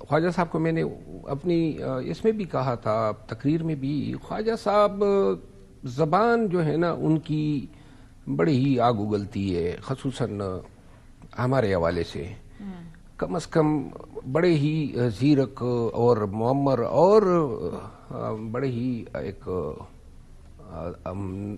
خواجہ صاحب کو میں نے اپنی اس میں بھی کہا تھا، تقریر میں بھی، خواجہ صاحب زبان جو ہے نا ان کی بڑی ہی آگ اگلتی ہے، خصوصاً ہمارے حوالے سے. کم از کم بڑے ہی زیرک اور معمر اور بڑے ہی ایک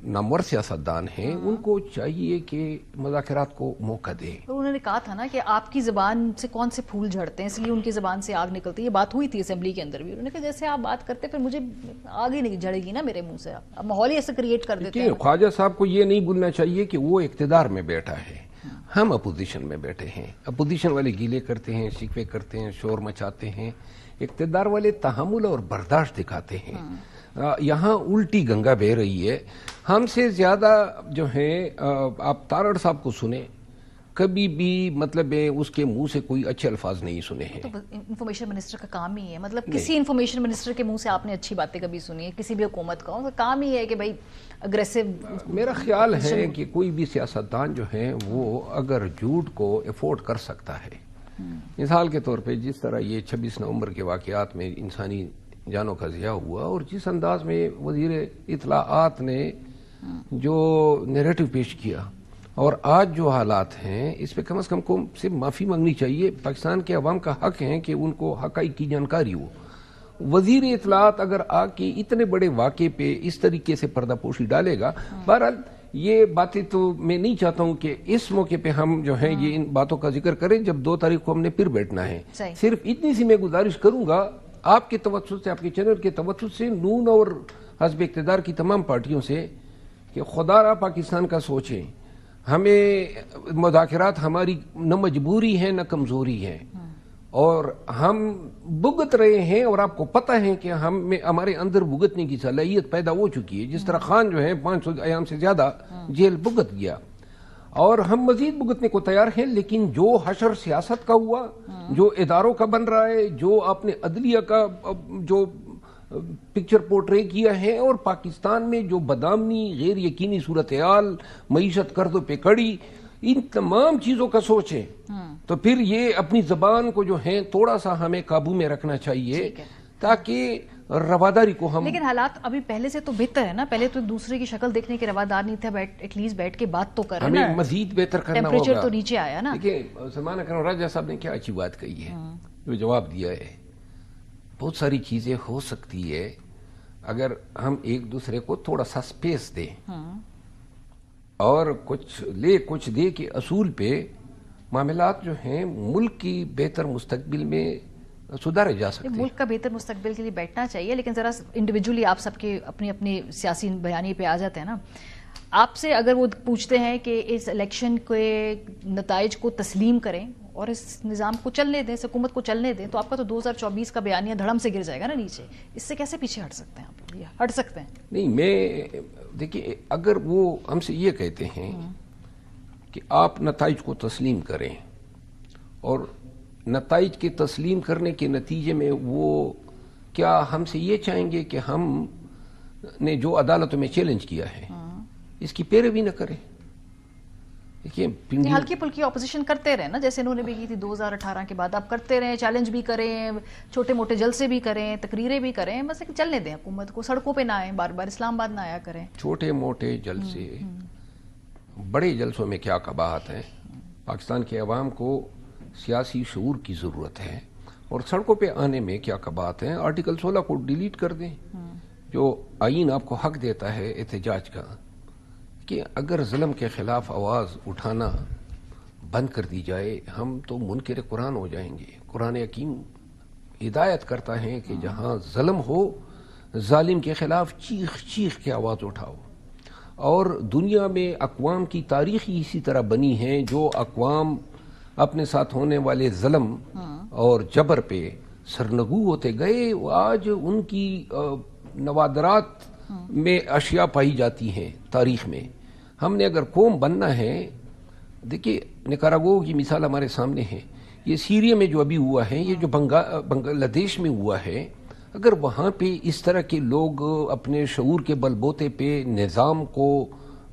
نامور سیاستدان ہیں، ان کو چاہیے کہ مذاکرات کو موقع دیں. انہوں نے کہا تھا نا کہ آپ کی زبان سے کون سے پھول جھڑتے ہیں، اس لیے ان کی زبان سے آگ نکلتی ہے. یہ بات ہوئی تھی اسمبلی کے اندر بھی. انہوں نے کہا جیسے آپ بات کرتے پھر مجھے آگ ہی نہیں جھڑے گی نا میرے منہ سے. آپ ماحول ہی ایسے کریٹ کر دیتے ہیں. خواجہ صاحب کو یہ نہیں بھولنا چاہیے کہ وہ اقتدار میں بیٹھا ہے، ہم اپوزیشن میں بیٹھے ہیں. اپوزیشن والے گیلے کرتے ہیں، شکوے کرتے ہیں، شور مچاتے ہیں. اقتدار والے تحمل اور برداشت دکھاتے ہیں. یہاں الٹی گنگا بہ رہی ہے. ہم سے زیادہ جو ہیں آپ تارڑ صاحب کو سنیں، کبھی بھی مطلب اس کے منہ سے کوئی اچھے الفاظ نہیں سنے ہیں. تو انفارمیشن منسٹر کا کام ہی ہے، مطلب کسی انفارمیشن منسٹر کے منہ سے آپ نے اچھی باتیں کبھی سنی ہے کسی بھی حکومت کا؟ کام ہی ہے کہ بھائی اگریسو. میرا خیال ہے کہ کوئی بھی سیاستدان جو ہیں وہ اگر جھوٹ کو افورڈ کر سکتا ہے، مثال کے طور پہ جس طرح یہ 26 نومبر کے واقعات میں انسانی جانوں کا ضیاع ہوا، اور جس انداز میں وزیر اطلاعات نے جو نیریٹو پیش کیا، اور آج جو حالات ہیں اس پہ کم از کم کو سے معافی مانگنی چاہیے. پاکستان کے عوام کا حق ہے کہ ان کو حقائق کی جانکاری ہو. وزیر اطلاعات اگر آ کے اتنے بڑے واقعے پہ اس طریقے سے پردہ پوشی ڈالے گا، بہرحال یہ باتیں تو میں نہیں چاہتا ہوں کہ اس موقع پہ ہم جو ہیں یہ ان باتوں کا ذکر کریں جب 2 تاریخ کو ہم نے پھر بیٹھنا ہے. صرف اتنی سی میں گزارش کروں گا آپ کے توسط سے، آپ کے چینل کے توسط سے، نون اور حزب اقتدار کی تمام پارٹیوں سے، کہ خدا را پاکستان کا سوچیں. ہمیں مذاکرات ہماری نہ مجبوری ہے نہ کمزوری ہے، اور ہم بھگت رہے ہیں، اور آپ کو پتہ ہے کہ ہمارے اندر بھگتنے کی صلاحیت پیدا ہو چکی ہے. جس طرح خان جو ہے 500 ایام سے زیادہ جیل بھگت گیا، اور ہم مزید بھگتنے کو تیار ہیں. لیکن جو حشر سیاست کا ہوا، جو اداروں کا بن رہا ہے، جو آپ نے عدلیہ کا جو پکچر پورٹرے کیا ہے، اور پاکستان میں جو بدامنی، غیر یقینی صورتحال، معیشت قرض پہ کڑی، ان تمام چیزوں کا سوچیں تو پھر یہ اپنی زبان کو جو ہے تھوڑا سا ہمیں قابو میں رکھنا چاہیے، تاکہ رواداری کو ہم. لیکن حالات ابھی پہلے سے تو بہتر ہے نا. پہلے تو دوسرے کی شکل دیکھنے کے روادار نہیں تھا، ایٹ لیسٹ بیٹھ کے بات تو کریں نا. ہمیں مزید بہتر کرنا ہوگا. ٹیمپریچر تو نیچے آیا نا. دیکھیں سلمان اکرم راجہ صاحب نے کیا اچھی بات کہی ہے، جو جواب دیا ہے. بہت ساری چیزیں ہو سکتی ہے اگر ہم ایک دوسرے کو تھوڑا سا سپیس دیں، اور کچھ دے کے اصول پہ معاملات جو ہیں ملک کی بہتر مستقبل میں سدھارے جا سکتے ہیں. ملک کا بہتر مستقبل کے لیے بیٹھنا چاہیے، لیکن ذرا انڈیویجولی آپ سب کے اپنے اپنے سیاسی بیانیے پہ آ جاتے ہیں نا. آپ سے اگر وہ پوچھتے ہیں کہ اس الیکشن کے نتائج کو تسلیم کریں اور اس نظام کو چلنے دیں، اس حکومت کو چلنے دیں، تو آپ کا تو 2024 کا بیانیہ دھڑم سے گر جائے گا نا نیچے. اس سے کیسے پیچھے ہٹ سکتے ہیں آپ؟ ہٹ سکتے ہیں نہیں. میں دیکھیے اگر وہ ہم سے یہ کہتے ہیں کہ آپ نتائج کو تسلیم کریں، اور نتائج کے تسلیم کرنے کے نتیجے میں وہ کیا ہم سے یہ چاہیں گے کہ ہم نے جو عدالتوں میں چیلنج کیا ہے اس کی پیروی نہ کریں؟ ہلکی پھلکی اپوزیشن کرتے رہے نا، جیسے انہوں نے بھی کی تھی 2018 کے بعد. آپ کرتے رہیں، چیلنج بھی کریں، چھوٹے موٹے جلسے بھی کریں، تقریریں بھی کریں، بس چلنے دیں حکومت کو. سڑکوں پہ نہ آئیں، بار بار اسلام آباد نہ آیا کریں. چھوٹے موٹے جلسے، بڑے جلسوں میں کیا قباحت ہے. پاکستان کے عوام کو سیاسی شعور کی ضرورت ہے، اور سڑکوں پہ آنے میں کیا قباحت ہے. آرٹیکل 16 کو ڈیلیٹ کر دیں، جو آئین آپ کو حق دیتا ہے احتجاج کا. کہ اگر ظلم کے خلاف آواز اٹھانا بند کر دی جائے، ہم تو منکر قرآن ہو جائیں گے. قرآن حکیم ہدایت کرتا ہے کہ جہاں ظلم ہو، ظالم کے خلاف چیخ چیخ کے آواز اٹھاؤ. اور دنیا میں اقوام کی تاریخ ہی اسی طرح بنی ہے، جو اقوام اپنے ساتھ ہونے والے ظلم اور جبر پہ سرنگو ہوتے گئے، آج ان کی نوادرات میں اشیاء پائی جاتی ہیں تاریخ میں. ہم نے اگر قوم بننا ہے، دیکھیے نکاراگو کی مثال ہمارے سامنے ہے، یہ سیریا میں جو ابھی ہوا ہے، یہ جو بنگلہ دیش میں ہوا ہے، اگر وہاں پہ اس طرح کے لوگ اپنے شعور کے بل بوتے پہ نظام کو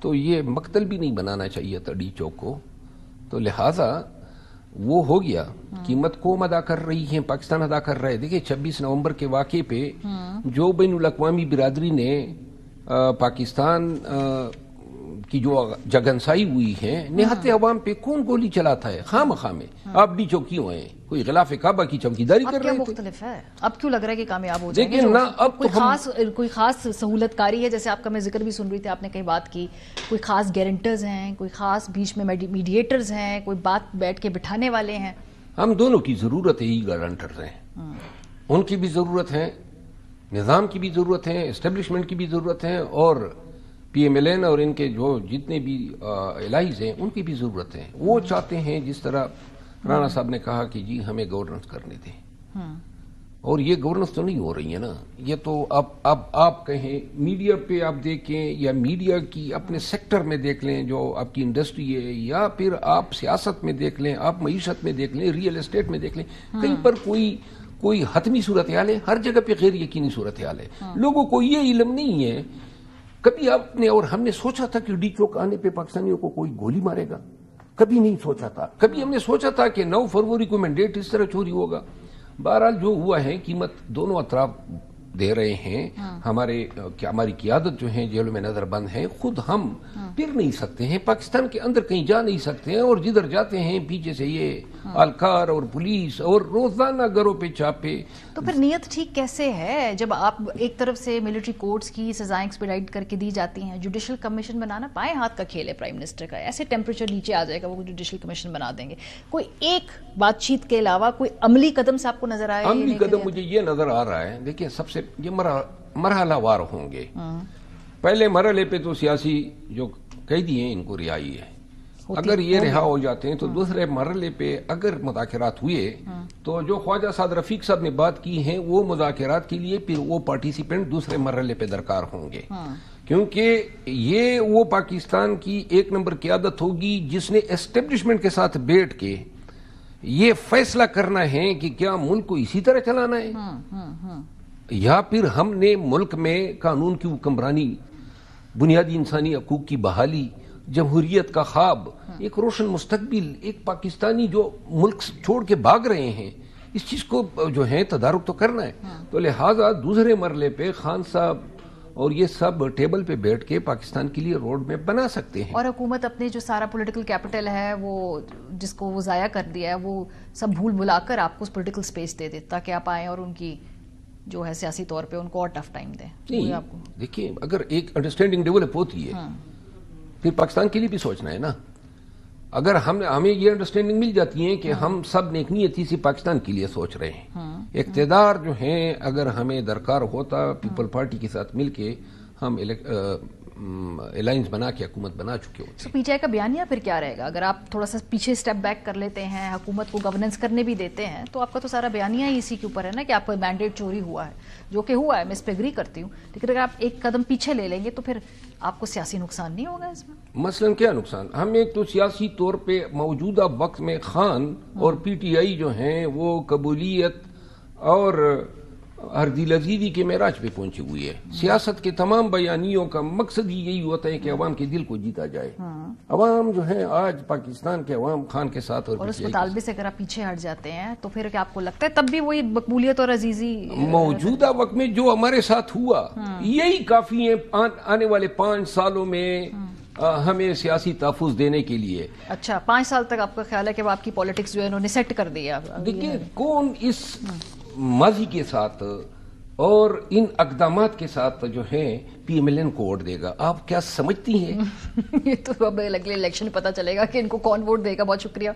تو یہ مقتل بھی نہیں بنانا چاہیے تھا ڈی چوک کو. تو لہٰذا وہ ہو گیا. قیمت قوم ادا کر رہی ہے, پاکستان ادا کر رہا ہے. دیکھیں 26 نومبر کے واقعے پہ جو بین الاقوامی برادری نے پاکستان کی جو جگنسائی ہوئی ہے, نہت عوام پہ کون گولی چلاتا ہے خام خواہ میں. آپ ڈی چوک کیوں ہیں؟ کوئی غلاف کعبہ کی چوکیداری کر رہے تھے. مختلف ہے اب کیوں لگ رہا ہے کہ کامیاب ہو جائیں گے؟ لیکن نہ اب کوئی خاص سہولت کاری ہے, جیسے آپ کا میں ذکر بھی سن رہی تھی, آپ نے کئی بات کی, کوئی خاص گارنٹرز ہیں, کوئی خاص بیچ میں میڈیٹرز ہیں, کوئی بات بیٹھ کے بٹھانے والے ہیں؟ ہم دونوں کی ضرورت ہے. ہی گارنٹرز ہیں, ان کی بھی ضرورت ہے, نظام کی بھی ضرورت ہے, اسٹیبلشمنٹ کی بھی ضرورت ہے, اور پی ایم ایل این اور ان کے جو جتنے بھی الائز ہیں ان کی بھی ضرورت ہے. وہ چاہتے ہیں جس طرح رانا صاحب نے کہا کہ جی ہمیں گورننس کرنے دیں, اور یہ گورننس تو نہیں ہو رہی ہے نا. یہ تو اب آپ کہیں میڈیا پہ آپ دیکھیں, یا میڈیا کی اپنے سیکٹر میں دیکھ لیں جو آپ کی انڈسٹری ہے, یا پھر آپ سیاست میں دیکھ لیں, آپ معیشت میں دیکھ لیں, ریئل اسٹیٹ میں دیکھ لیں, کہیں پر کوئی حتمی صورتحال ہے, ہر جگہ پہ غیر یقینی صورتحال ہے. لوگوں کو یہ علم نہیں ہے. کبھی آپ نے اور ہم نے سوچا تھا کہ ڈی چوک آنے پہ پاکستانیوں کو کوئی گولی مارے گا؟ کبھی نہیں سوچا تھا. کبھی ہم نے سوچا تھا کہ 9 فروری کو مینڈیٹ اس طرح چوری ہوگا؟ بہرحال جو ہوا ہے, قیمت دونوں اطراف دے رہے ہیں. ہماری قیادت جو ہے جیلوں میں نظر بند ہے. خود ہم پھر نہیں سکتے ہیں, پاکستان کے اندر کہیں جا نہیں سکتے ہیں, اور جدھر جاتے ہیں پیچھے سے یہ اہلکار اور پولیس اور روزانہ گھروں پہ چھاپے. تو پھر نیت ٹھیک کیسے ہے جب آپ ایک طرف سے ملٹری کورٹس کی سزائیں ایکسپیڈائٹ کر کے دی جاتی ہیں, جوڈیشل کمیشن بنانا پائے ہاتھ کا کھیل ہے پرائم منسٹر کا, ایسے ٹیمپریچر نیچے آ جائے گا وہ جوڈیشل کمیشن بنا دیں گے. کوئی ایک بات چیت کے علاوہ کوئی عملی قدم سے آپ کو نظر آئے؟ عملی قدم مجھے یہ نظر آ رہا ہے, دیکھیں سب سے یہ مرحلہ وار ہوں گے. پہلے مرحلے پہ تو سیاسی جو قیدی ہیں ان کو رہائی ہے, اگر یہ رہا ہو جاتے ہیں تو دوسرے مرحلے پہ اگر مذاکرات ہوئے تو جو خواجہ سعد رفیق صاحب نے بات کی ہیں وہ مذاکرات کے لیے پھر وہ پارٹیسپینٹ دوسرے مرحلے پہ درکار ہوں گے. کیونکہ یہ وہ پاکستان کی ایک نمبر قیادت ہوگی جس نے اسٹیبلشمنٹ کے ساتھ بیٹھ کے یہ فیصلہ کرنا ہے کہ کیا ملک کو اسی طرح چلانا ہے, یا پھر ہم نے ملک میں قانون کی حکمرانی, بنیادی انسانی حقوق کی بحالی, جمہوریت کا خواب, ایک روشن مستقبل, ایک پاکستانی جو ملک چھوڑ کے بھاگ رہے ہیں, اس چیز کو جو ہے تدارک تو کرنا ہے. تو لہٰذا دوسرے مرحلے پہ خان صاحب اور یہ سب ٹیبل پہ بیٹھ کے پاکستان کے لیے روڈ میپ بنا سکتے ہیں. اور حکومت اپنے جو سارا پولیٹیکل کیپٹل ہے وہ جس کو وہ ضائع کر دیا ہے وہ سب بھول بھلا کر آپ کو پولیٹیکل سپیس دے دے تاکہ آپ آئیں اور ان کی جو ہے سیاسی طور پہ ان کو اور ٹف ٹائم دیں. دیکھیے اگر ایک انڈرسٹینڈنگ ڈیولپ ہوتی ہے پھر پاکستان کے لیے بھی سوچنا ہے نا. اگر ہمیں یہ انڈرسٹینڈنگ مل جاتی ہے کہ ہم سب نیک نیتی سے پاکستان کے لیے سوچ رہے ہیں, اقتدار جو ہیں اگر ہمیں درکار ہوتا پیپل پارٹی کے ساتھ مل کے ہم الائنس بنا کے حکومت بنا چکے ہوتے ہیں. پی ٹی آئی کا بیانیہ پھر کیا رہے گا اگر آپ تھوڑا سا پیچھے سٹیپ بیک کر لیتے ہیں, حکومت کو گورننس کرنے بھی دیتے ہیں, تو آپ کا تو سارا بیانیہ ہی اسی کے اوپر ہے نا کہ آپ کا مینڈیٹ چوری ہوا ہے, جو کہ ہوا ہے, میں اس پہ اگری کرتی ہوں, لیکن اگر آپ ایک قدم پیچھے لے لیں گے تو پھر آپ کو سیاسی نقصان نہیں ہوگا اس میں؟ مثلاً کیا نقصان؟ ہم ایک تو سیاسی طور پہ موجودہ وقت میں خان اور پی ٹی آئی جو ہیں وہ قبولیت اور ہردل عزیزی کے معراج پہ پہنچی ہوئی ہے. سیاست کے تمام بیانیوں کا مقصد ہی یہی ہوتا ہے کہ عوام کے دل کو جیتا جائے. عوام جو ہے آج پاکستان کے عوام خان کے ساتھ اور اس مطالبے سے اگر آپ پیچھے ہٹ جاتے ہیں تو پھر کیا آپ کو لگتا ہے تب بھی وہی مقبولیت اور عزیزی موجودہ وقت میں جو ہمارے ساتھ ہوا یہی کافی ہے آنے والے 5 سالوں میں ہمیں سیاسی تحفظ دینے کے لیے. اچھا 5 سال تک آپ کا خیال ہے کہ آپ کی پالیٹکس جو ہے انہوں نے سیٹ کر دیا؟ دیکھیں کون اس ماضی کے ساتھ اور ان اقدامات کے ساتھ جو ہے پی ایم ایل این کو ووٹ دے گا؟ آپ کیا سمجھتی ہیں؟ یہ تو اب اگلے الیکشن میں پتا چلے گا کہ ان کو کون ووٹ دے گا. بہت شکریہ.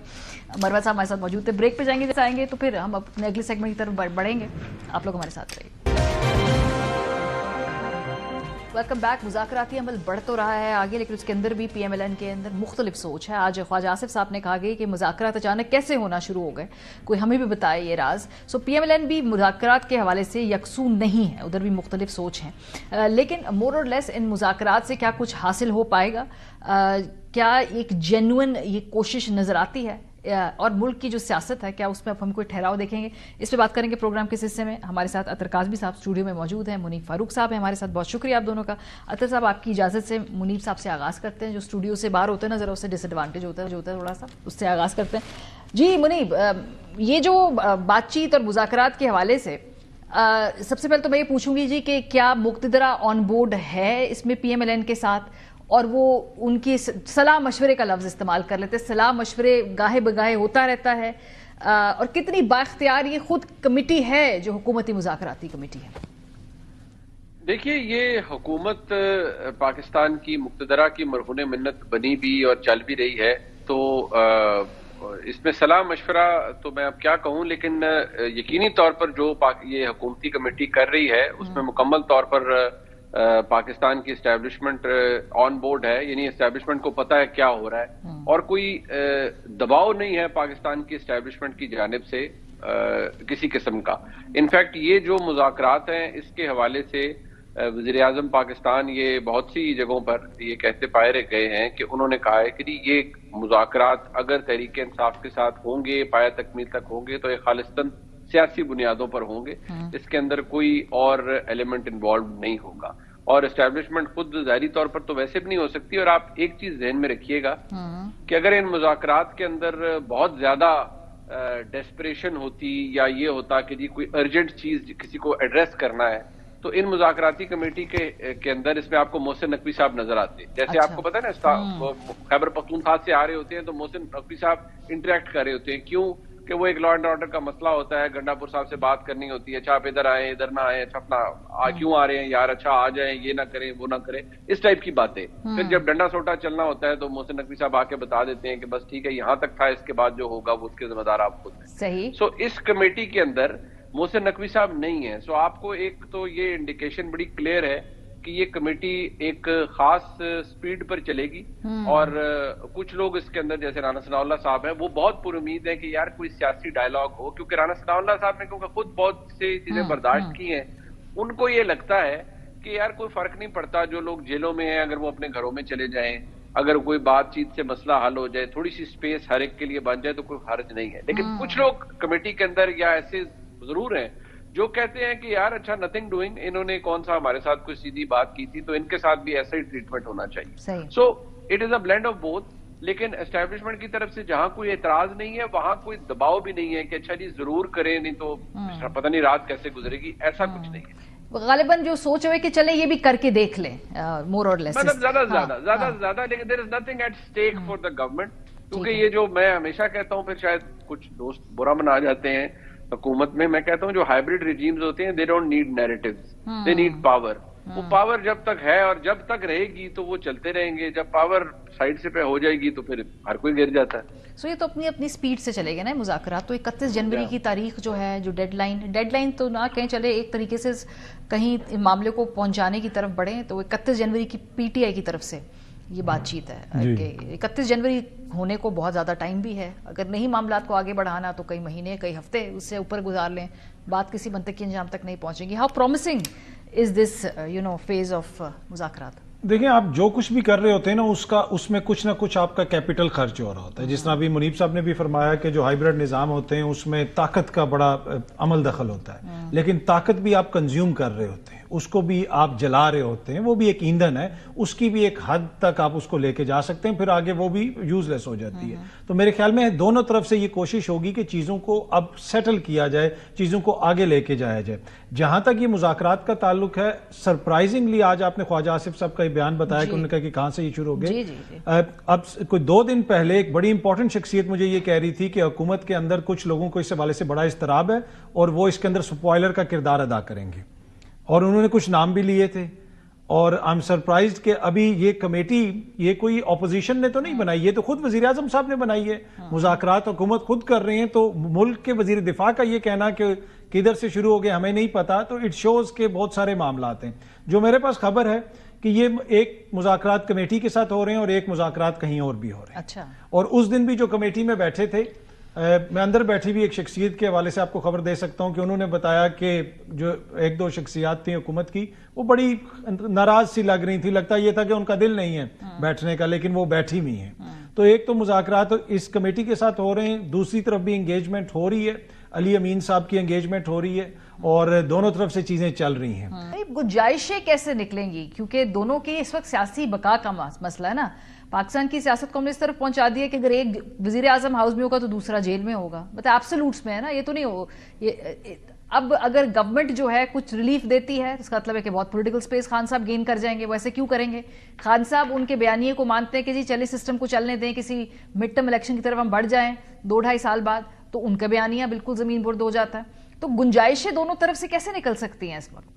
مروہ صاحب ہمارے ساتھ موجود تھے. بریک پہ جائیں گے, جیسے آئیں گے تو پھر ہم اپنے اگلے سیگمنٹ کی طرف بڑھیں گے. آپ لوگ ہمارے ساتھ رہیے. Welcome back. مذاکراتی عمل بڑھ تو رہا ہے آگے, لیکن اس کے اندر بھی پی ایم ایل این کے اندر مختلف سوچ ہے. آج خواجہ آصف صاحب نے کہا گئی کہ مذاکرات اچانک کیسے ہونا شروع ہو گئے, کوئی ہمیں بھی بتائے یہ راز. سو پی ایم ایل این بھی مذاکرات کے حوالے سے یکسو نہیں ہے, ادھر بھی مختلف سوچ ہیں, لیکن مور اور لیس ان مذاکرات سے کیا کچھ حاصل ہو پائے گا؟ کیا ایک جینوئن یہ کوشش نظر آتی ہے اور ملک کی جو سیاست ہے کیا اس میں اب ہم کوئی ٹھہراؤ دیکھیں گے؟ اس پہ بات کریں گے پروگرام کے حصے میں. ہمارے ساتھ اطہر کاظمی صاحب اسٹوڈیو میں موجود ہیں, منیب فاروق صاحب ہیں ہمارے ساتھ. بہت شکریہ آپ دونوں کا. اطہر صاحب آپ کی اجازت سے منیب صاحب سے آغاز کرتے ہیں, جو اسٹوڈیو سے باہر ہوتے ہیں نا ذرا اس سے ڈس ایڈوانٹیج ہوتا ہے تھوڑا سا, اس سے آغاز کرتے ہیں. جی منیب, یہ جو بات چیت اور مذاکرات کے حوالے سے سب سے پہلے تو میں یہ پوچھوں گی جی کہ کیا مقتدرہ آن بورڈ ہے اس میں پی ایم ایل این کے ساتھ, اور وہ ان کی صلاح مشورے کا لفظ استعمال کر لیتے, صلاح مشورے گاہے بگاہے ہوتا رہتا ہے, اور کتنی بااختیار یہ خود کمیٹی ہے جو حکومتی مذاکراتی کمیٹی ہے؟ دیکھیے, یہ حکومت پاکستان کی مقتدرہ کی مرہون منت بنی بھی اور چل بھی رہی ہے, تو اس میں صلاح مشورہ تو میں اب کیا کہوں, لیکن یقینی طور پر جو یہ حکومتی کمیٹی کر رہی ہے اس میں مکمل طور پر پاکستان کی اسٹیبلشمنٹ آن بورڈ ہے, یعنی اسٹیبلشمنٹ کو پتہ ہے کیا ہو رہا ہے, اور کوئی دباؤ نہیں ہے پاکستان کی اسٹیبلشمنٹ کی جانب سے کسی قسم کا. انفیکٹ یہ جو مذاکرات ہیں اس کے حوالے سے وزیر اعظم پاکستان یہ بہت سی جگہوں پر یہ کہتے پائے گئے ہیں کہ انہوں نے کہا ہے کہ یہ مذاکرات اگر تحریک انصاف کے ساتھ ہوں گے, پایہ تکمیل تک ہوں گے, تو یہ خالصتاً سیاسی بنیادوں پر ہوں گے, اس کے اندر کوئی اور ایلیمنٹ انوالو نہیں ہوگا. اور اسٹیبلشمنٹ خود ظاہری طور پر تو ویسے بھی نہیں ہو سکتی. اور آپ ایک چیز ذہن میں رکھیے گا کہ اگر ان مذاکرات کے اندر بہت زیادہ ڈیسپریشن ہوتی یا یہ ہوتا کہ جی کوئی ارجنٹ چیز کسی کو ایڈریس کرنا ہے, تو ان مذاکراتی کمیٹی کے اندر اس میں آپ کو محسن نقوی صاحب نظر آتے. جیسے آپ کو پتا ہے نا, خیبر پختونخوا سے آ رہے ہوتے ہیں تو محسن نقوی صاحب انٹریکٹ کر رہے ہوتے ہیں. کیوں کہ وہ ایک لا اینڈ آرڈر کا مسئلہ ہوتا ہے, گنڈا پور صاحب سے بات کرنی ہوتی ہے, اچھا آپ ادھر آئیں, ادھر نہ آئیں, اچھا اپنا کیوں آ رہے ہیں یار, اچھا آ جائیں, یہ نہ کریں وہ نہ کریں, اس ٹائپ کی باتیں. پھر جب ڈنڈا سوٹا چلنا ہوتا ہے تو محسن نقوی صاحب آ کے بتا دیتے ہیں کہ بس ٹھیک ہے یہاں تک تھا, اس کے بعد جو ہوگا وہ اس کے ذمہ دار آپ خود ہیں. صحیح. سو اس کمیٹی کے اندر محسن نقوی صاحب نہیں ہے. سو آپ کو ایک تو یہ انڈیکیشن بڑی کلیئر ہے کہ یہ کمیٹی ایک خاص سپیڈ پر چلے گی, اور کچھ لوگ اس کے اندر جیسے رانا ثناء اللہ صاحب ہیں وہ بہت پر امید ہے کہ یار کوئی سیاسی ڈائلاگ ہو, کیونکہ رانا ثناء اللہ صاحب نے کیونکہ خود بہت سی چیزیں برداشت کی ہیں, ان کو یہ لگتا ہے کہ یار کوئی فرق نہیں پڑتا جو لوگ جیلوں میں ہیں اگر وہ اپنے گھروں میں چلے جائیں, اگر کوئی بات چیت سے مسئلہ حل ہو جائے, تھوڑی سی سپیس ہر ایک کے لیے بن جائے تو کوئی حرج نہیں ہے. لیکن کچھ لوگ کمیٹی کے اندر یا ایسے ضرور ہیں جو کہتے ہیں کہ یار اچھا نتھنگ ڈوئنگ, انہوں نے کون سا ہمارے ساتھ کوئی سیدھی بات کی تھی, تو ان کے ساتھ بھی ایسا ہی ٹریٹمنٹ ہونا چاہیے. So it is a blend of both. لیکن اسٹیبلشمنٹ کی طرف سے جہاں کوئی اعتراض نہیں ہے وہاں کوئی دباؤ بھی نہیں ہے کہ اچھا جی ضرور کریں, نہیں تو پتہ نہیں رات کیسے گزرے گی, ایسا کچھ نہیں ہے. غالباً جو سوچ ہوئے کہ چلیں یہ بھی کر کے دیکھ لیں, مور اور لیس, مطلب زیادہ لیکن there is nothing at stake for the government. کیونکہ یہ جو میں ہمیشہ کہتا ہوں, پھر شاید کچھ دوست برا منا جاتے ہیں حکومت میں کہتا ہوں جو ہائبرڈ ریجیمز ہوتے ہیں they don't need narratives, they need power. وہ پاور جب تک ہے اور جب تک رہے گی تو وہ چلتے رہیں گے, جب پاور سائڈ سے پہ ہو جائے گی تو پھر ہر کوئی گر جاتا ہے. سو یہ تو اپنی سپیڈ سے چلے گئے نا مذاکرات. تو 31 جنوری کی تاریخ جو ہے, جو ڈیڈ لائن تو نہ کہیں چلے ایک طریقے سے کہیں معاملے کو پہنچانے کی طرف بڑھیں, تو 31 جنوری کی پی ٹی آئی کی طرف سے یہ بات چیت ہے کہ 31 جنوری ہونے کو بہت زیادہ ٹائم بھی ہے, اگر نہیں معاملات کو آگے بڑھانا تو کئی مہینے کئی ہفتے اس سے اوپر گزار لیں, بات کسی منطقی انجام تک نہیں پہنچے گی. How promising is this phase of مذاکرات؟ دیکھیں, آپ جو کچھ بھی کر رہے ہوتے ہیں نا اس میں کچھ نہ کچھ آپ کا کیپٹل خرچ ہو رہا ہوتا ہے. جس طرح ابھی منیب صاحب نے بھی فرمایا کہ جو ہائبرڈ نظام ہوتے ہیں اس میں طاقت کا بڑا عمل دخل ہوتا ہے, لیکن طاقت بھی آپ کنزیوم کر رہے ہوتے ہیں, اس کو بھی آپ جلا رہے ہوتے ہیں, وہ بھی ایک ایندھن ہے, اس کی بھی ایک حد تک آپ اس کو لے کے جا سکتے ہیں, پھر آگے وہ بھی یوز لیس ہو جاتی ہے. تو میرے خیال میں دونوں طرف سے یہ کوشش ہوگی کہ چیزوں کو اب سیٹل کیا جائے, چیزوں کو آگے لے کے جایا جائے. جہاں تک یہ مذاکرات کا تعلق ہے, سرپرائزنگلی آج آپ نے خواجہ آصف صاحب کا یہ بیان بتایا کہ انہوں نے کہا کہ کہاں سے یہ شروع ہو گئے. اب کوئی 2 دن پہلے ایک بڑی امپورٹنٹ شخصیت مجھے یہ کہہ رہی تھی کہ حکومت کے اندر کچھ لوگوں کو اس حوالے سے بڑا اضطراب ہے اور وہ اس کے اندر سپوائلر کا کردار ادا کریں گے, اور انہوں نے کچھ نام بھی لیے تھے. اور آئی ایم سرپرائزڈ کہ ابھی یہ کمیٹی یہ کوئی اپوزیشن نے تو نہیں بنائی, یہ تو خود وزیر اعظم صاحب نے بنائی ہے. مذاکرات حکومت خود کر رہے ہیں, تو ملک کے وزیر دفاع کا یہ کہنا کہ کدھر سے شروع ہو گئے ہمیں نہیں پتا, تو اٹ شوز کے بہت سارے معاملات ہیں. جو میرے پاس خبر ہے کہ یہ ایک مذاکرات کمیٹی کے ساتھ ہو رہے ہیں اور ایک مذاکرات کہیں اور بھی ہو رہے ہیں. اچھا. اور اس دن بھی جو کمیٹی میں بیٹھے تھے, میں اندر بیٹھی بھی ایک شخصیت کے حوالے سے آپ کو خبر دے سکتا ہوں کہ انہوں نے بتایا کہ جو 1-2 شخصیات تھیں حکومت کی وہ بڑی ناراض سی لگ رہی تھی, لگتا یہ تھا کہ ان کا دل نہیں ہے بیٹھنے کا, لیکن وہ بیٹھی ہوئی ہیں. تو ایک تو مذاکرات اس کمیٹی کے ساتھ ہو رہے ہیں, دوسری طرف بھی انگیجمنٹ ہو رہی ہے, علی امین صاحب کی انگیجمنٹ ہو رہی ہے, اور دونوں طرف سے چیزیں چل رہی ہیں. گنجائشیں کیسے نکلیں گی, کیونکہ دونوں کی اس وقت سیاسی بقا کا مسئلہ ہے نا. پاکستان کی سیاست کو ہم نے اس طرف پہنچا دیا کہ اگر ایک وزیر اعظم ہاؤس میں ہوگا تو دوسرا جیل میں ہوگا, مطلب ایبسولوٹس میں ہے نا, یہ تو نہیں ہو. اب اگر گورنمنٹ جو ہے کچھ ریلیف دیتی ہے اس کا مطلب ہے کہ بہت پولیٹیکل سپیس خان صاحب گین کر جائیں گے. وہ ایسے کیوں کریں گے؟ خان صاحب ان کے بیانیے کو مانتے ہیں کہ جی چلے سسٹم کو چلنے دیں, کسی مڈ ٹرم الیکشن کی طرف ہم بڑھ جائیں 2-2.5 سال بعد, تو ان کا بیانیہ بالکل زمین برد ہو جاتا ہے. تو گنجائشیں دونوں طرف سے کیسے نکل سکتی ہیں اس وقت؟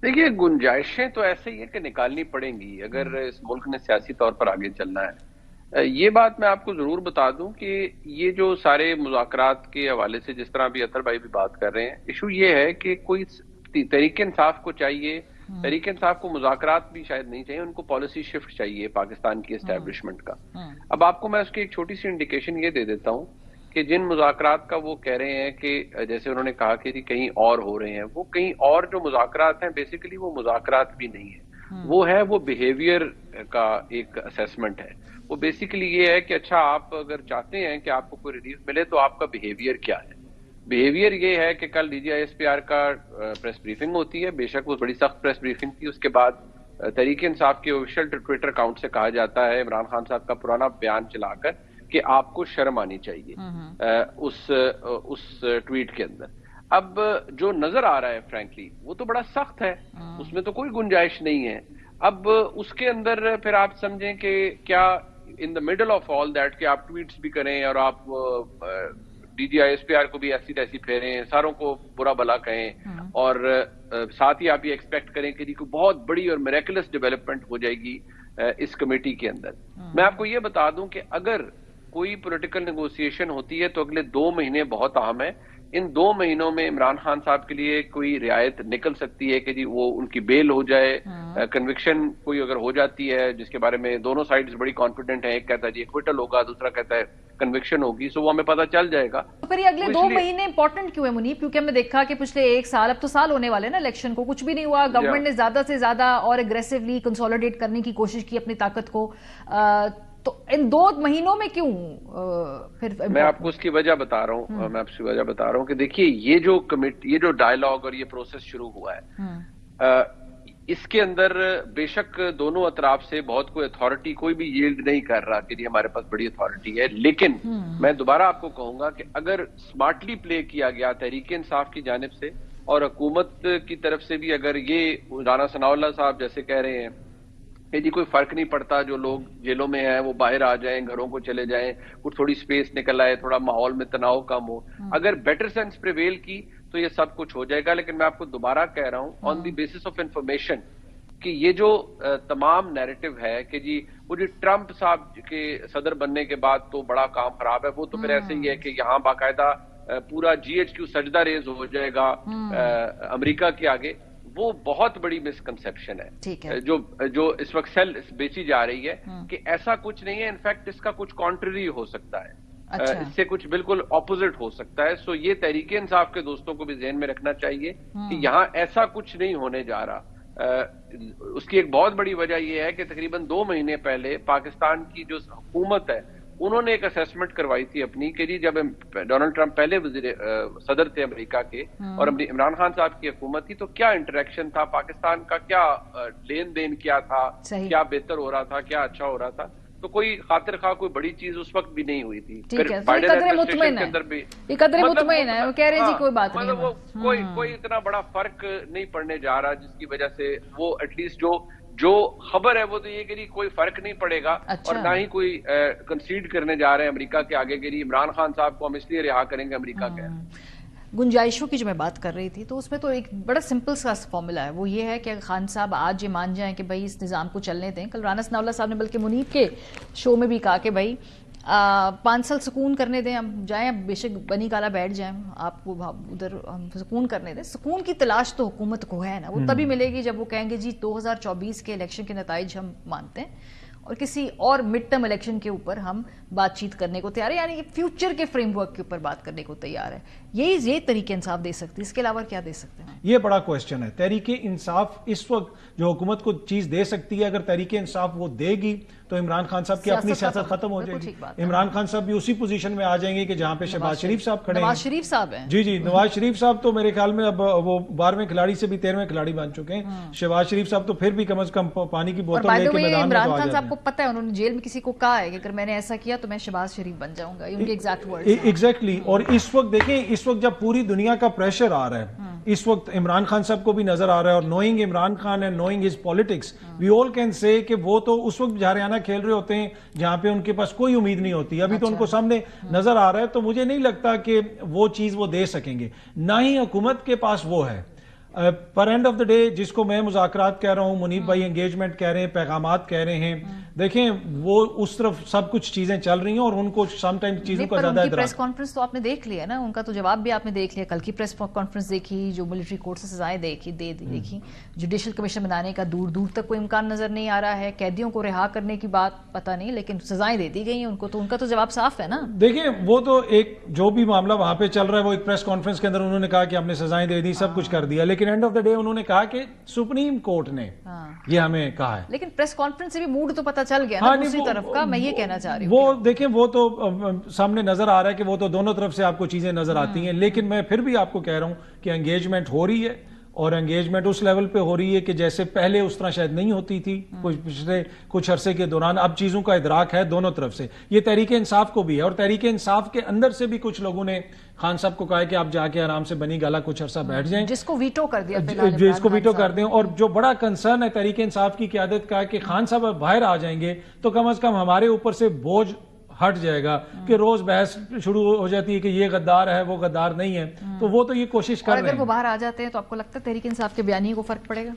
دیکھیے گنجائشیں تو ایسے ہی ہے کہ نکالنی پڑیں گی اگر اس ملک نے سیاسی طور پر آگے چلنا ہے. یہ بات میں آپ کو ضرور بتا دوں کہ یہ جو سارے مذاکرات کے حوالے سے جس طرح بھی اطہر بھائی بھی بات کر رہے ہیں, ایشو یہ ہے کہ کوئی تحریک انصاف کو چاہیے, تحریک انصاف کو مذاکرات بھی شاید نہیں چاہیے, ان کو پالیسی شفٹ چاہیے پاکستان کی اسٹیبلشمنٹ کا. اب آپ کو میں اس کی ایک چھوٹی سی انڈیکیشن یہ دے دیتا ہوں کہ جن مذاکرات کا وہ کہہ رہے ہیں کہ جیسے انہوں نے کہا کہ کہیں اور ہو رہے ہیں, وہ کہیں اور جو مذاکرات ہیں بیسیکلی وہ مذاکرات بھی نہیں ہیں, وہ ہے وہ بیہیویئر کا ایک اسیسمنٹ ہے. وہ بیسیکلی یہ ہے کہ اچھا آپ اگر چاہتے ہیں کہ آپ کو کوئی ریلیف ملے تو آپ کا بیہیویئر کیا ہے. بیہیویئر یہ ہے کہ کل DGISPR کا پریس بریفنگ ہوتی ہے, بے شک وہ بڑی سخت پریس بریفنگ تھی, اس کے بعد تحریک انصاف کے آفیشیل ٹویٹر اکاؤنٹ سے کہا جاتا ہے عمران خان صاحب کا پرانا بیان چلا کر کہ آپ کو شرم آنی چاہیے اس ٹویٹ کے اندر. اب جو نظر آ رہا ہے فرینکلی وہ تو بڑا سخت ہے, اس میں تو کوئی گنجائش نہیں ہے. اب اس کے اندر پھر آپ سمجھیں کہ کیا in the middle of all that کہ آپ ٹویٹس بھی کریں اور آپ DGISPR کو بھی ایسی تیسی پھیریں, ساروں کو برا بلا کہیں, اور ساتھ ہی آپ یہ ایکسپیکٹ کریں کہ کوئی بہت بڑی اور میریکلس ڈیولپمنٹ ہو جائے گی اس کمیٹی کے اندر. میں آپ کو یہ بتا دوں کہ اگر کوئی پولیٹیکل نیگوسیشن ہوتی ہے تو اگلے 2 مہینے بہت اہم ہے. ان 2 مہینوں میں عمران خان صاحب کے لیے کوئی رعایت نکل سکتی ہے کہ جی وہ ان کی بیل ہو جائے, کنوکشن کوئی اگر ہو جاتی ہے جس کے بارے میں دونوں سائڈز بڑی کانفیڈنٹ ہیں, ایک کہتا ہے جی ایکویٹل ہوگا, دوسرا کہتا ہے کنوکشن ہوگی, سو وہ ہمیں پتہ چل جائے گا. پھر یہ اگلے 2 مہینے امپورٹنٹ کیوں ہے منیب؟ کیونکہ ہم نے دیکھا کہ پچھلے 1 سال, اب تو سال ہونے والے نا الیکشن کو, کچھ بھی نہیں ہوا. گورنمنٹ نے زیادہ سے زیادہ اور اگریسولی کنسولیڈیٹ کرنے کی کوشش کی اپنی طاقت کو, تو ان 2 مہینوں میں کیوں پھر؟ میں آپ کو اس کی وجہ بتا رہا ہوں کہ دیکھیے یہ جو ڈائیلاگ اور یہ پروسیس شروع ہوا ہے, اس کے اندر بے شک دونوں اطراف سے بہت کوئی اتھارٹی کوئی بھی ییلڈ نہیں کر رہا کہ ہمارے پاس بڑی اتھارٹی ہے. لیکن میں دوبارہ آپ کو کہوں گا کہ اگر اسمارٹلی پلے کیا گیا تحریک انصاف کی جانب سے اور حکومت کی طرف سے بھی, اگر یہ رانا ثناء اللہ صاحب جیسے کہہ رہے ہیں کہ جی کوئی فرق نہیں پڑتا, جو لوگ جیلوں میں ہیں وہ باہر آ جائیں, گھروں کو چلے جائیں, کچھ تھوڑی سپیس نکل آئے, تھوڑا ماحول میں تناؤ کم ہو, اگر بیٹر سینس پریویل کی تو یہ سب کچھ ہو جائے گا. لیکن میں آپ کو دوبارہ کہہ رہا ہوں آن دی بیسس آف انفارمیشن کہ یہ جو تمام نیریٹو ہے کہ جی وہ جو ٹرمپ صاحب کے صدر بننے کے بعد تو بڑا کام خراب ہے, وہ تو پھر ایسے ہی ہے کہ یہاں باقاعدہ پورا GHQ سجدہ ریز ہو جائے گا امریکہ کے آگے, وہ بہت بڑی مسکنسیپشن ہے جو اس وقت سیل بیچی جا رہی ہے کہ ایسا کچھ نہیں ہے. انفیکٹ اس کا کچھ کانٹری ہو سکتا ہے, اس سے کچھ بالکل اپوزٹ ہو سکتا ہے. سو یہ تحریک انصاف کے دوستوں کو بھی ذہن میں رکھنا چاہیے کہ یہاں ایسا کچھ نہیں ہونے جا رہا. اس کی ایک بہت بڑی وجہ یہ ہے کہ تقریباً 2 مہینے پہلے پاکستان کی جو حکومت ہے انہوں نے ایک اسیسمنٹ کروائی تھی اپنی کہ جی جب ڈونلڈ ٹرمپ پہلے صدر تھے امریکہ کے اور عمران خان صاحب کی حکومت تھی, تو کیا انٹریکشن تھا پاکستان کا, کیا لین دین کیا تھا, کیا بہتر ہو رہا تھا, کیا اچھا ہو رہا تھا. تو کوئی خاطر خواہ کوئی بڑی چیز اس وقت بھی نہیں ہوئی تھی. کوئی اتنا بڑا فرق نہیں پڑنے جا رہا جس کی وجہ سے وہ ایٹ لیسٹ جو خبر ہے وہ تو یہ کہ کوئی فرق نہیں پڑے گا. اور نہ ہی کوئی کنسیڈ کرنے جا رہے ہیں امریکہ کے آگے کہ عمران خان صاحب کو ہم اس لیے رہا کریں گے امریکہ کے. گنجائشوں کی جو میں بات کر رہی تھی تو اس میں تو ایک بڑا سمپل سا فارمولا ہے, وہ یہ ہے کہ خان صاحب آج یہ مان جائیں کہ بھائی اس نظام کو چلنے دیں. کل رانا ثناء اللہ صاحب نے بلکہ منیب کے شو میں بھی کہا کہ بھائی 5 سال سکون کرنے دیں, ہم جائیں بے شک بنی کالا بیٹھ جائیں, آپ کو ادھر ہم سکون کرنے دیں. سکون کی تلاش تو حکومت کو ہے نا, وہ تبھی ملے گی جب وہ کہیں گے جی 2024 کے الیکشن کے نتائج ہم مانتے ہیں اور کسی اور مڈ ٹرم الیکشن کے اوپر ہم بات چیت کرنے کو تیار ہے، یعنی فیوچر کے فریم ورک کے اوپر بات کرنے کو تیار ہے. یہ تحریک انصاف دے سکتی ہے، اس کے علاوہ کیا دے سکتے ہیں؟ یہ بڑا کوشچن ہے. تحریک انصاف اس وقت جو حکومت کو چیز دے سکتی ہے، اگر تحریک انصاف وہ دے گی تو عمران خان صاحب کی اپنی سیاست ختم ہو جائے گی. عمران خان صاحب بھی اسی پوزیشن میں آ جائیں گے کہ جہاں پہ شہباز شریف صاحب کھڑے ہیں. نواز شریف صاحب ہیں. جی نواز شریف صاحب تو میرے خیال میں اب وہ 12ویں کھلاڑی سے بھی 13ویں کھلاڑی بن چکے ہیں. شہباز شریف صاحب تو پھر بھی کم از کم پانی کی بوتل لے کے میدان میں تو آ عمران خان جاتے صاحب ہیں. کو پتہ ہے، انہوں نے جیل میں کسی کو کہا ہے کہ اگر میں نے ایسا کیا تو میں شہباز شریف بن جاؤں گا، ان کے ایگزیکٹ ورڈز ہیں. ایگزیکٹلی. اور اس وقت دیکھیں، اس وقت جب پوری دنیا کا پریشر آ رہا ہے، اس وقت عمران خان صاحب کو بھی نظر آ رہا ہے، اور knowing Imran Khan and knowing his politics we all can say کہ وہ تو اس وقت ہریانہ کھیل رہے ہوتے ہیں جہاں پہ ان کے پاس کوئی امید نہیں ہوتی. ابھی تو ان کو سامنے نظر آ رہا ہے، تو مجھے نہیں لگتا کہ وہ چیز وہ دے سکیں گے، نہ ہی حکومت کے پاس وہ ہے. پر اینڈ آف دا ڈے جس کو میں مذاکرات کہہ رہا ہوں، منیب بھائی انگیجمنٹ کہہ رہے ہیں، پیغامات کہہ رہے ہیں، دیکھیں وہ اس طرف سب کچھ چیزیں چل رہی ہیں اور ان کو سم ٹائم چیزوں کا زیادہ ادراک. پریس کانفرنس تو آپ نے دیکھ لیا نا، ان کا تو جواب بھی آپ نے دیکھ لیا. کل کی پریس کانفرنس دیکھی، جو ملٹری کورٹ سے سزائیں دیکھی. جوڈیشل کمیشن بنانے کا دور دور تک کوئی امکان نظر نہیں آ رہا ہے. قیدیوں کو رہا کرنے کی بات پتہ نہیں، لیکن سزائیں دے دی گئی ہیں ان کو، تو ان کا تو جواب صاف ہے نا. دیکھیں وہ تو ایک جو بھی معاملہ وہاں پہ چل رہا ہے، وہ ایک پریس کانفرنس کے اندر انہوں نے کہا کہ ہم نے سزائیں دے دی، سب کچھ کر دیا، لیکن اینڈ آف دا ڈے انہوں نے کہا کہ سپریم کورٹ نے یہ ہمیں کہا ہے. لیکن پریس کانفرنس سے بھی موڈ تو پتہ چل گیا نا دوسری طرف کا. میں یہ کہنا چاہ رہی ہوں، وہ دیکھیں وہ تو سامنے نظر آ رہا ہے کہ وہ تو دونوں طرف سے آپ کو چیزیں نظر آتی ہیں. لیکن میں پھر بھی آپ کو کہہ رہا ہوں کہ انگیجمنٹ ہو رہی ہے، اور انگیجمنٹ اس لیول پہ ہو رہی ہے کہ جیسے پہلے اس طرح شاید نہیں ہوتی تھی پچھلے کچھ عرصے کے دوران. اب چیزوں کا ادراک ہے دونوں طرف سے. یہ تحریک انصاف کو بھی ہے، اور تحریک انصاف کے اندر سے بھی کچھ لوگوں نے خان صاحب کو کہا ہے کہ آپ جا کے آرام سے بنی گالا کچھ عرصہ بیٹھ جائیں، جس کو ویٹو کر دیا، جس کو ویٹو کر دیں. اور جو بڑا کنسرن ہے تحریک انصاف کی قیادت کا کہ خان صاحب اب باہر آ جائیں گے تو کم از کم ہمارے اوپر سے بوجھ ہٹ جائے گا کہ روز بحث شروع ہو جاتی ہے کہ یہ غدار ہے، وہ غدار نہیں ہے. تو وہ تو یہ کوشش کر رہے ہیں. اگر وہ باہر آ جاتے ہیں تو آپ کو لگتا ہے تحریک انصاف کے بیانیے کو فرق پڑے گا؟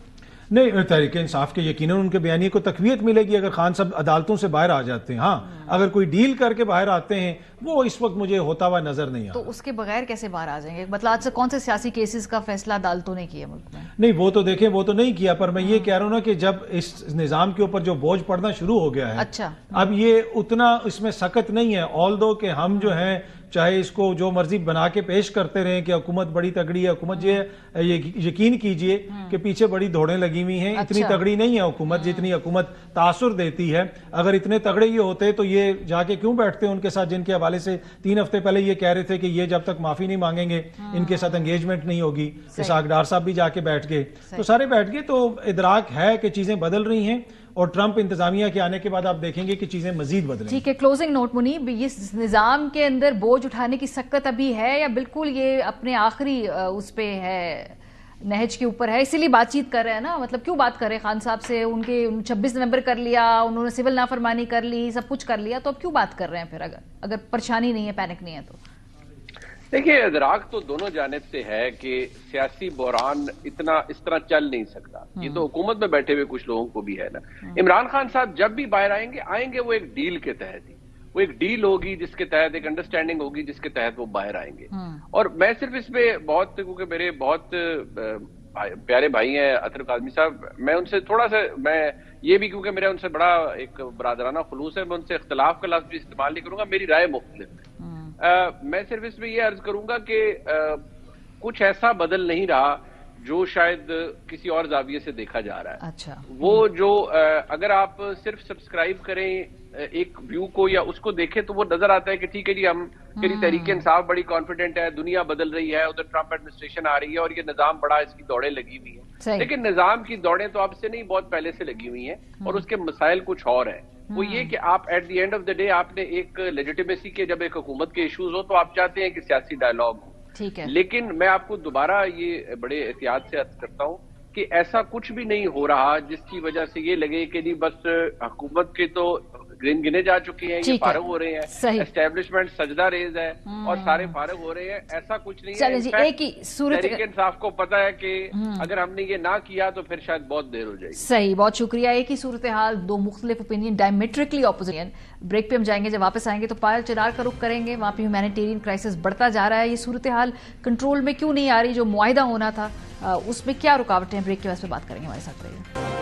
نہیں، تحریک انصاف کے یقیناً ان کے بیانیے کو تقویت ملے گی اگر خان صاحب عدالتوں سے باہر آ جاتے ہیں. ہاں اگر کوئی ڈیل کر کے باہر آتے ہیں، وہ اس وقت مجھے ہوتا ہوا نظر نہیں آتا. تو اس کے بغیر کیسے باہر آ جائیں گے؟ مطلب آج سے کون سے سیاسی کیسز کا فیصلہ عدالتوں نے کیا ملک میں؟ نہیں وہ تو دیکھیں وہ تو نہیں کیا، پر میں یہ کہہ رہا ہوں نا کہ جب اس نظام کے اوپر جو بوجھ پڑنا شروع ہو گیا ہے، اچھا اب یہ اتنا اس میں سخت نہیں ہے. آلدو کہ ہم جو ہیں چاہے اس کو جو مرضی بنا کے پیش کرتے رہیں کہ حکومت بڑی تگڑی ہے، حکومت یہ یقین کیجئے کہ پیچھے بڑی دوڑیں لگی ہوئی ہیں. اتنی تگڑی نہیں ہے حکومت جتنی حکومت تاثر دیتی ہے. اگر اتنے تگڑے یہ ہوتے تو یہ جا کے کیوں بیٹھتے ان کے ساتھ جن کے حوالے سے 3 ہفتے پہلے یہ کہہ رہے تھے کہ یہ جب تک معافی نہیں مانگیں گے ان کے ساتھ انگیجمنٹ نہیں ہوگی. اسحاق ڈار صاحب بھی جا کے بیٹھ گئے، تو سارے بیٹھ گئے. تو ادراک ہے کہ چیزیں بدل رہی ہیں، اور ٹرمپ انتظامیہ کے آنے کے بعد آپ دیکھیں گے کہ چیزیں مزید بدلیں. ٹھیک ہے، کلوزنگ نوٹ منیب، اس نظام کے اندر بوجھ اٹھانے کی سکت ابھی ہے یا بالکل یہ اپنے آخری اس پہ ہے، نہج کے اوپر ہے، اسی لیے بات چیت کر رہے ہیں نا؟ مطلب کیوں بات کر رہے ہیں خان صاحب سے؟ ان کے 26 نومبر کر لیا، انہوں نے سول نافرمانی کر لی، سب کچھ کر لیا، تو اب کیوں بات کر رہے ہیں پھر؟ اگر پریشانی نہیں ہے، پینک نہیں ہے تو؟ دیکھیے ادراک تو دونوں جانب سے ہے کہ سیاسی بحران اتنا اس طرح چل نہیں سکتا. یہ تو حکومت میں بیٹھے ہوئے کچھ لوگوں کو بھی ہے نا. عمران خان صاحب جب بھی باہر آئیں گے وہ ایک ڈیل کے تحت ہی، وہ ایک ڈیل ہوگی جس کے تحت ایک انڈرسٹینڈنگ ہوگی جس کے تحت وہ باہر آئیں گے. اور میں صرف اس پہ بہت، کیونکہ میرے بہت پیارے بھائی ہیں اطہر کاظمی صاحب، میں ان سے تھوڑا سا، میں یہ بھی کیونکہ میرا ان سے بڑا ایک برادرانہ خلوص ہے، میں ان سے اختلاف کا لفظ بھی استعمال نہیں کروں گا، میری رائے مختلف ہے. میں صرف اس میں یہ عرض کروں گا کہ کچھ ایسا بدل نہیں رہا جو شاید کسی اور زاویے سے دیکھا جا رہا ہے. اچھا، وہ جو اگر آپ صرف سبسکرائب کریں ایک ویو کو یا اس کو دیکھیں تو وہ نظر آتا ہے کہ ٹھیک ہے جی، ہم میری تحریک انصاف بڑی کانفیڈنٹ ہے، دنیا بدل رہی ہے، ادھر ٹرمپ ایڈمنسٹریشن آ رہی ہے اور یہ نظام بڑا اس کی دوڑیں لگی ہوئی ہیں. لیکن نظام کی دوڑیں تو اب سے نہیں، بہت پہلے سے لگی ہوئی ہیں، اور اس کے مسائل کچھ اور ہیں. وہ یہ کہ آپ at the end of the day آپ نے ایک لیجیٹیمیسی کے، جب ایک حکومت کے ایشوز ہو تو آپ چاہتے ہیں کہ سیاسی ڈائلاگ ہو. ٹھیک ہے، لیکن میں آپ کو دوبارہ یہ بڑے احتیاط سے عرض کرتا ہوں کہ ایسا کچھ بھی نہیں ہو رہا جس کی وجہ سے یہ لگے کہ نہیں بس حکومت کے تو گرین گنے جا چکے ہیں، یہ فارغ ہو رہے ہیں، اسٹیبلشمنٹ سجدہ ریز ہے اور سارے فارغ ہو رہے ہیں. ایسا کچھ نہیں ہے. ایک ہی تحریک انصاف کو پتا ہے کہ اگر ہم نے یہ نہ کیا تو پھر شاید بہت دیر ہو جائے گی. صحیح، بہت شکریہ. ایک ہی صورتحال، دو مختلف اوپینین، ڈائمیٹرکلی اپوزیشن. بریک پہ ہم جائیں گے، جب واپس آئیں گے تو پائل چنار کا رخ کریں گے. وہاں پہ ہیومینیٹیرین کرائسس بڑھتا جا رہا ہے، یہ صورتحال کنٹرول میں کیوں نہیں آ رہی؟ جو معاہدہ ہونا تھا اس میں کیا رکاوٹیں ہیں؟ بریک کے بعد بات کریں گے، ہمارے ساتھ رہیے.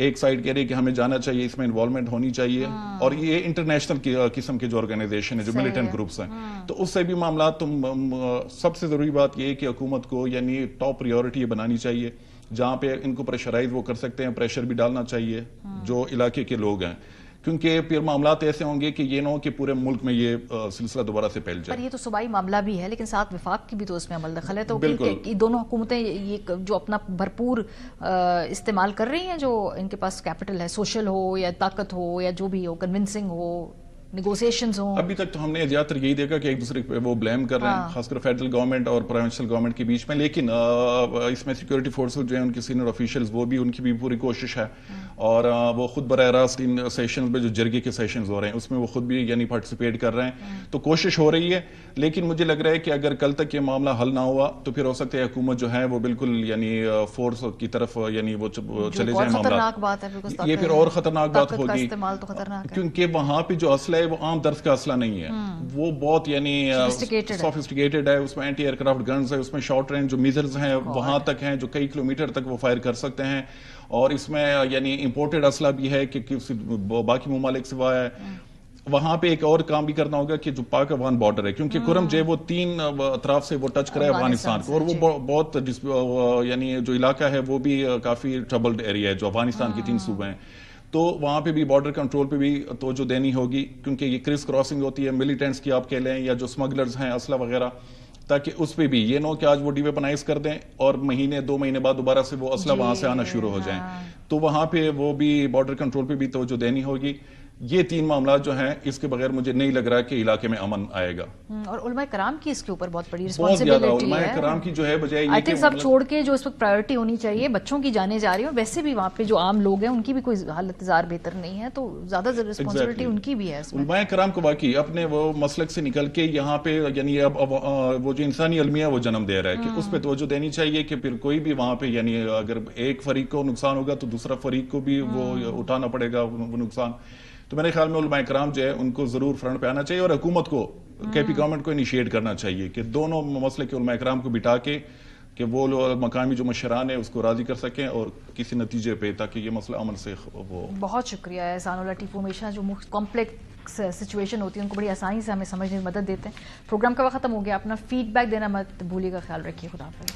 ایک سائڈ کہہ رہی ہے کہ ہمیں جانا چاہیے, اس میں انوالومنٹ ہونی چاہیے, اور یہ انٹرنیشنل قسم کے جو آرگنائزیشن ہے, جو ملیٹنٹ گروپس ہیں, تو اس سے بھی معاملات. سب سے ضروری بات یہ ہے کہ حکومت کو یعنی ٹاپ پریورٹی یہ بنانی چاہیے, جہاں پہ ان کو پریشرائز وہ کر سکتے ہیں, پریشر بھی ڈالنا چاہیے جو علاقے کے لوگ ہیں, کیونکہ پھر معاملات ایسے ہوں گے کہ یہ نہ ہو کہ پورے ملک میں یہ سلسلہ دوبارہ سے پھیل جائے. پر یہ تو صوبائی معاملہ بھی ہے, لیکن ساتھ وفاق کی بھی تو اس میں عمل دخل ہے, تو یہ دونوں حکومتیں یہ جو اپنا بھرپور استعمال کر رہی ہیں, جو ان کے پاس کیپٹل ہے, سوشل ہو یا طاقت ہو یا جو بھی ہو, کنونسنگ ہو, نیگوسیشنز ہوں. ابھی تک تو ہم نے زیادہ تر یہی دیکھا کہ ایک دوسرے پہ وہ بلیم کر رہے ہیں, خاص کر فیڈرل گورنمنٹ اور پروونشل گورنمنٹ کے بیچ میں, لیکن اس میں سیکورٹی فورسز جو ہیں ان کے سینئر آفیشلز وہ بھی, ان کی بھی پوری کوشش ہے, اور وہ خود براہ راست ان سیشنز میں جو جرگے کے سیشنز ہو رہے ہیں اس میں وہ خود بھی یعنی پارٹیسپیٹ کر رہے ہیں, تو کوشش ہو رہی ہے. لیکن مجھے لگ رہا ہے کہ اگر کل تک یہ معاملہ حل نہ ہوا تو پھر ہو سکتا ہے حکومت جو ہے وہ بالکل یعنی فورس کی طرف یعنی وہ چلے جائیں معاملات. یہ پھر اور خطرناک بات ہوگی, کیونکہ وہاں پہ جو اسلحہ ہے وہ عام درس کا اسلحہ نہیں ہے, وہ بہت یعنی سوفسٹیکیٹڈ ہے, اس میں اینٹی ایئر کرافٹ گنز ہے, اس میں شارٹ رینج جو میزلز ہیں وہاں تک ہیں جو کئی کلومیٹر تک وہ فائر کر سکتے ہیں, اور اس میں یعنی امپورٹڈ اسلحہ بھی ہے کہ باقی ممالک سے وہ ہے. وہاں پہ ایک اور کام بھی کرنا ہوگا کہ جو پاک افغان بارڈر ہے, کیونکہ کرم جو ہے وہ 3 اطراف سے وہ ٹچ کرا ہے افغانستان کو, اور وہ بہت یعنی جو علاقہ ہے وہ بھی کافی ٹربلڈ ایریا ہے جو افغانستان کے 3 صوبے ہیں, تو وہاں پہ بھی بارڈر کنٹرول پہ بھی توجہ دینی ہوگی, کیونکہ یہ کرس کراسنگ ہوتی ہے, ملیٹنٹس کی آپ کہہ لیں یا جو اسمگلرز ہیں اسلحہ وغیرہ, تاکہ اس پہ بھی یہ نہ ہو کہ آج وہ ڈی ویپنائز کر دیں اور مہینے 2 مہینے بعد دوبارہ سے وہ اسلحہ وہاں سے آنا شروع ہو جائیں, تو وہاں پہ وہ بھی بارڈر کنٹرول پہ بھی توجہ دینی ہوگی. یہ 3 معاملات جو ہیں اس کے بغیر مجھے نہیں لگ رہا کہ علاقے میں امن آئے گا. اور علماء کرام کی اس کے اوپر بہت بڑی رسپانسبلٹی ہے. علماء کرام کی جو ہے بجائے آئی تھنک سب چھوڑ کے جو اس وقت پرائیورٹی ہونی چاہیے, بچوں کی جانیں جا رہی ہیں, ویسے بھی وہاں پہ جو عام لوگ ہیں ان کی بھی کوئی حالت زار بہتر نہیں ہے, تو زیادہ رسپانسبلٹی ان کی بھی ہے. علماء کرام کو واقعی اپنے وہ مسلک سے نکل کے یہاں پہ یعنی اب وہ جو انسانی المیہ وہ جنم دے رہا ہے کہ اس پہ توجہ دینی چاہیے, کہ پھر کوئی بھی وہاں پہ یعنی اگر ایک فریق کو نقصان ہوگا تو دوسرا فریق کو بھی وہ اٹھانا پڑے گا وہ نقصان. تو میرے خیال میں علماء کرام جو ہے ان کو ضرور فرنٹ پہ آنا چاہیے, اور حکومت کو کے پی گورنمنٹ کو انیشیٹ کرنا چاہیے کہ دونوں مسئلے کے علماء کرام کو بٹھا کے کہ وہ مقامی جو مشران ہیں اس کو راضی کر سکیں اور کسی نتیجے پہ, تاکہ یہ مسئلہ امن سے وہ. بہت شکریہ احسان اللہ ٹیپو, ہمیشہ جو کمپلیکس سچویشن ہوتی ہے ان کو بڑی آسانی سے ہمیں سمجھنے میں مدد دیتے ہیں. پروگرام کا وقت ختم ہو گیا, اپنا فیڈ بیک دینا مت بھولیے گا, خیال رکھیے, خدا حافظ.